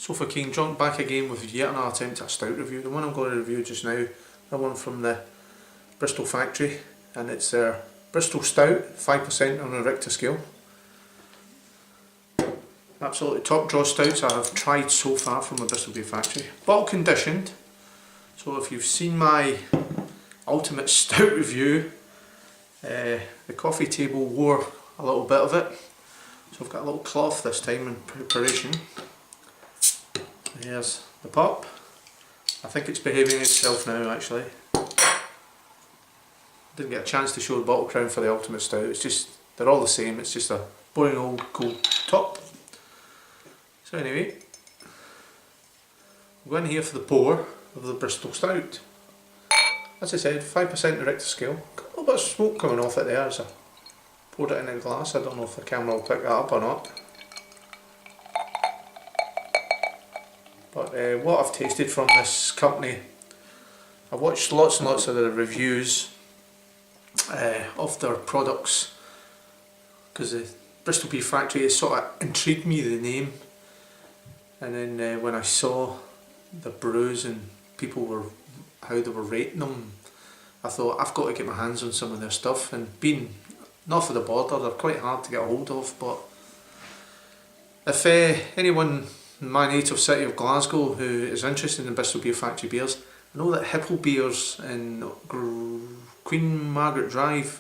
SofaKingDrunk back again with yet another attempt at a stout review. The one I'm going to review just now, the one from the Bristol factory, and it's their Bristol Stout, 5% on a Richter scale. Absolutely top draw stouts I have tried so far from the Bristol beer factory. Bottle conditioned, so if you've seen my ultimate stout review, the coffee table wore a little bit of it, so I've got a little cloth this time in preparation. Here's the pop. I think it's behaving itself now actually. Didn't get a chance to show the bottle crown for the ultimate stout, it's just, they're all the same, it's just a boring old gold top. So anyway, I'm going here for the pour of the Bristol Stout. As I said, 5% the Richter scale. Got a little bit of smoke coming off it there as I poured it in a glass. I don't know if the camera will pick that up or not. But what I've tasted from this company, I've watched lots and lots of the reviews of their products, because the Bristol Beer Factory has sort of intrigued me, the name. And then when I saw the brews and people were, how they were rating them, I thought I've got to get my hands on some of their stuff. And being north of the border, they're quite hard to get a hold of. But if anyone in my native city of Glasgow who is interested in Bristol Beer Factory beers, I know that Hipple Beers in Queen Margaret Drive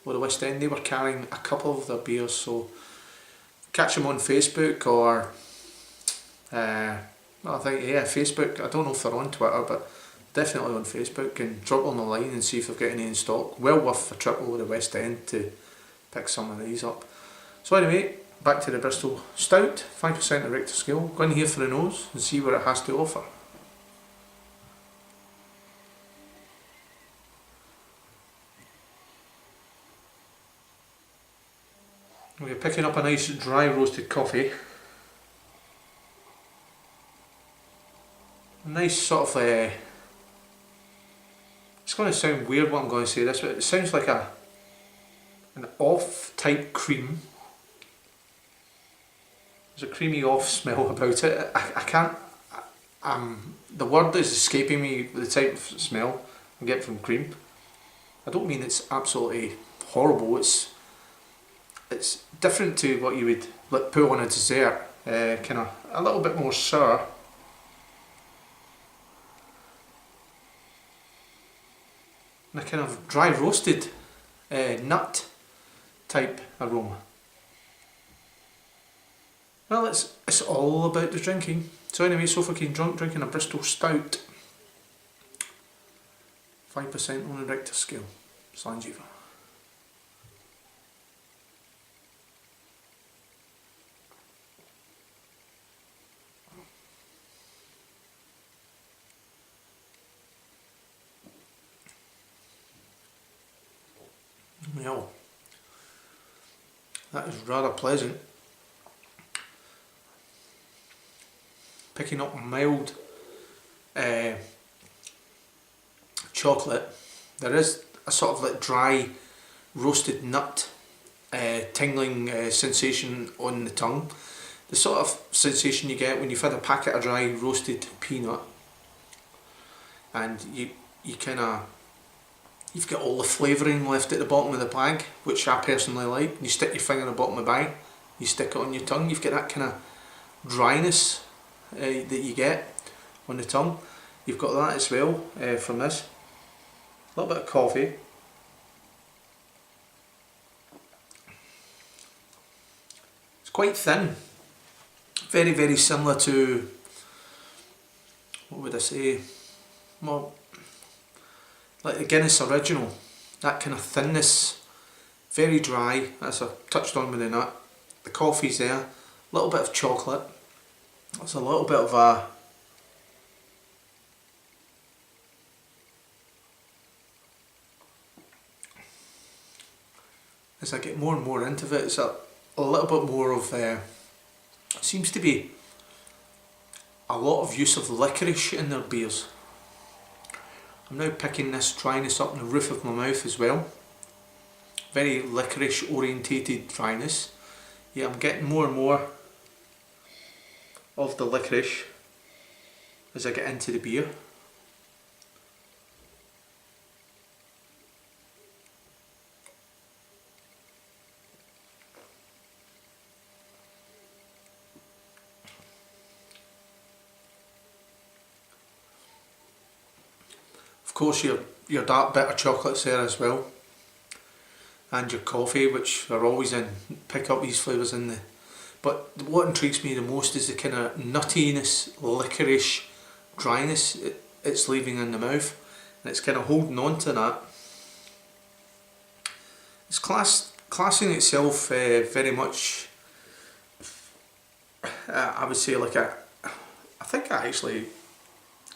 or the West End, they were carrying a couple of their beers, so catch them on Facebook or well, I think, yeah, Facebook. I don't know if they're on Twitter, but definitely on Facebook, and drop them a line and see if they've got any in stock. Well worth a trip over the West End to pick some of these up. So anyway, back to the Bristol Stout, 5% of Richter scale. Go in here for the nose and see what it has to offer. We're picking up a nice dry roasted coffee. A nice sort of, it's going to sound weird what I'm going to say this, but it sounds like an off type cream. There's a creamy off smell about it. I can't, the word is escaping me, the type of smell I get from cream. I don't mean it's absolutely horrible, it's different to what you would like put on a dessert, kind of a little bit more sour. And a kind of dry roasted nut type aroma. Well, it's all about the drinking. So anyway, SofaKingDrunk drinking a Bristol Stout, 5% on the Richter scale. Sanjiva. Well, that is rather pleasant. Picking up mild chocolate. There is a sort of like dry roasted nut tingling sensation on the tongue. The sort of sensation you get when you've had a packet of dry roasted peanut and you kind of, you've got all the flavouring left at the bottom of the bag, which I personally like. You stick your finger in the bottom of the bag, you stick it on your tongue, you've got that kind of dryness that you get on the tongue. You've got that as well from this. A little bit of coffee. It's quite thin. Very, very similar to, what would I say, well, like the Guinness Original, that kind of thinness, very dry, as I touched on with the nut. The coffee's there, a little bit of chocolate, there's a little bit of a, as I get more and more into it, it's a little bit more of, seems to be a lot of use of licorice in their beers. I'm now picking this dryness up in the roof of my mouth as well. Very licorice orientated dryness. Yeah, I'm getting more and more of the licorice as I get into the beer. Of course your dark bitter chocolate's there as well, and your coffee, which are always in, pick up these flavours in the, but what intrigues me the most is the kind of nuttiness, licorice dryness it's leaving in the mouth, and it's kind of holding on to that. It's classing itself very much, I would say like I think I actually,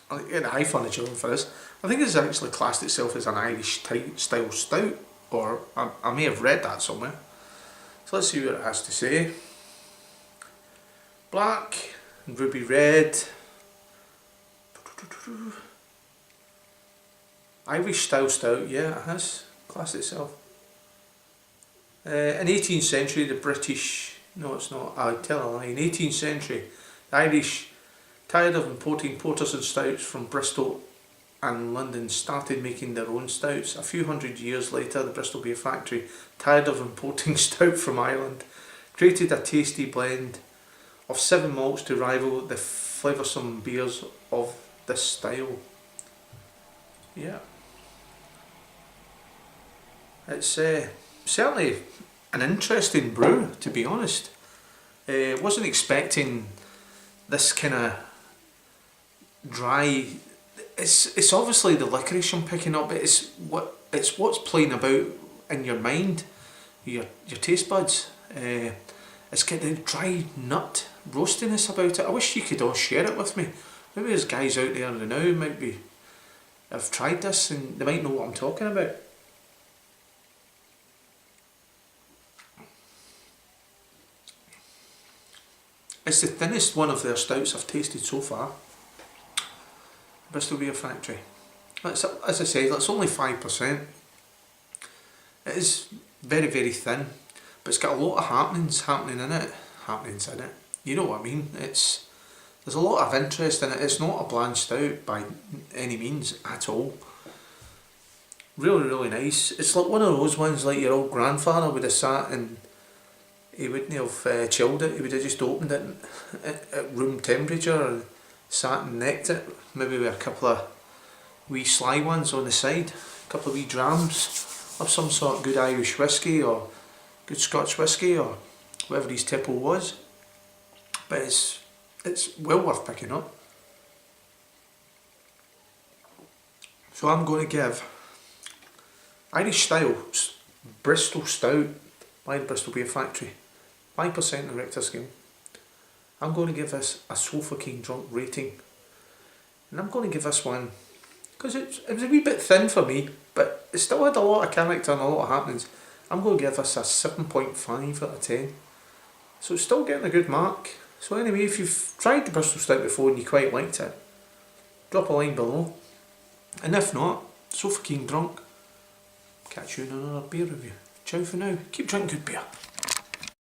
I'll get a high furniture for this, I think it's actually classed itself as an Irish style stout, or I may have read that somewhere. So let's see what it has to say. Black and ruby red. Irish style stout, yeah, it has classed itself. In 18th century, the British, no it's not, I tell a lie, in 18th century, the Irish, tired of importing porters and stouts from Bristol and London, started making their own stouts. A few hundred years later, the Bristol Beer Factory, tired of importing stout from Ireland, created a tasty blend of 7 malts to rival the flavoursome beers of this style. Yeah. It's certainly an interesting brew, to be honest. Wasn't expecting this kind of dry. It's obviously the licorice I'm picking up, but it's what's playing about in your mind, your taste buds. It's got the dry nut roastiness about it. I wish you could all share it with me. Maybe there's guys out there now who might be have tried this and they might know what I'm talking about. It's the thinnest one of their stouts I've tasted so far. Bristol Beer Factory. As I say, it's only 5%. It is very, very thin, but it's got a lot of happenings in it. You know what I mean? There's a lot of interest in it. It's not a bland stout by any means at all. Really, really nice. It's like one of those ones like your old grandfather would have sat and he wouldn't have chilled it. He would have just opened it at room temperature and sat and necked it, maybe with a couple of wee sly ones on the side, a couple of wee drams of some sort of good Irish whiskey or good Scotch whiskey or whatever his tipple was. But it's well worth picking up. So I'm going to give Irish style Bristol Stout by the Bristol Beer Factory, 5% on the Richter scale. I'm going to give this a SofaKingDrunk rating, and I'm going to give this one, because it was a wee bit thin for me, but it still had a lot of character and a lot of happenings. I'm going to give this a 7.5 out of 10. So it's still getting a good mark. So anyway, if you've tried the Bristol Stout before and you quite liked it, drop a line below. And if not, SofaKingDrunk. Catch you in another beer review. Ciao for now. Keep drinking good beer.